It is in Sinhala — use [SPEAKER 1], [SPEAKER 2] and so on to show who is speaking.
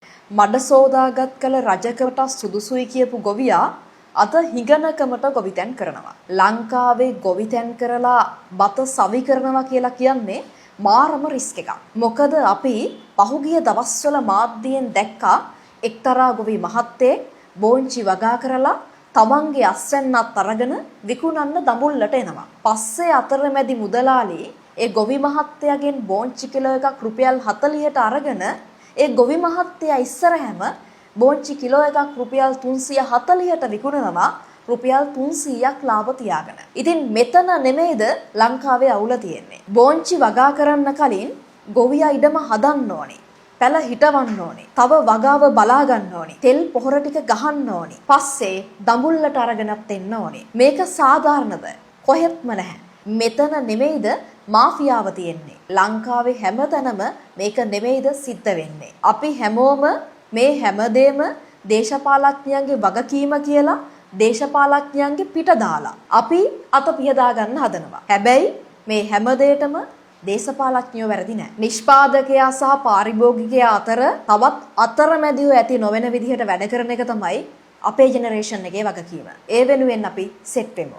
[SPEAKER 1] මඩ සෝදාගත් කල රජකට සුදුසුයි කියපු ගොවියා අද හිඟනකමට ගොවිතැන් කරනවා. ලංකාවේ ගොවිතැන් කරලා බත සවි කරනවා කියලා කියන්නේ මාරම රිස්ක් එකක්. මොකද අපි පහුගිය දවස්වල මාධ්‍යයෙන් දැක්කා එක්තරා ගොවි මහත්තයෙක් බෝංචි වගා කරලා තමන්ගේ අස්වැන්නත් අරගෙන විකුණන්න දඹුල්ලට එනවා. පස්සේ අතරමැදි මුදලාලි ඒ ගොවි මහත්තයාගෙන් බෝංචි කිලෝ එකක් රුපියල් 40ට අරගෙන ඒ ගොවි මහත්තයා ඉස්සරහම බෝංචි කිලෝ එකක් රුපියල් 340ට විකුණනවා රුපියල් 300ක් ලාභ තියාගෙන. ඉතින් මෙතන නෙමෙයිද ලංකාවේ අවුල තියෙන්නේ. බෝංචි වගා කරන්න කලින් ගොවියා ඉඩම හදන්න ඕනේ. පැල හිටවන්න ඕනේ. තව වගාව බලා ගන්න ඕනේ. තෙල් පොහොර ටික ගහන්න ඕනේ. පස්සේ දඹුල්ලට අරගෙනත් එන්න ඕනේ. මේක සාධාරණද? කොහෙත්ම නැහැ. මෙතන නෙමෙයිද මාෆියාව තියෙන්නේ. ලංකාවේ හැමතැනම මේක නෙමෙයිද සිද්ධ වෙන්නේ. අපි හැමෝම මේ හැමදේම දේශපාලඥයන්ගේ වගකීම කියලා දේශපාලඥයන්ගේ පිට දාලා අපි අත පියදා ගන්න හදනවා. හැබැයි මේ හැමදේටම දේශපාලඥයෝ වැරදි නැහැ. නිෂ්පාදකයා සහ පාරිභෝගිකයා අතර තවත් අතරමැදියෝ ඇති නොවන විදිහට වැඩ කරන එක තමයි අපේ ජෙනරේෂන් එකේ වගකීම. ඒ වෙනුවෙන් අපි සෙට් වෙමු.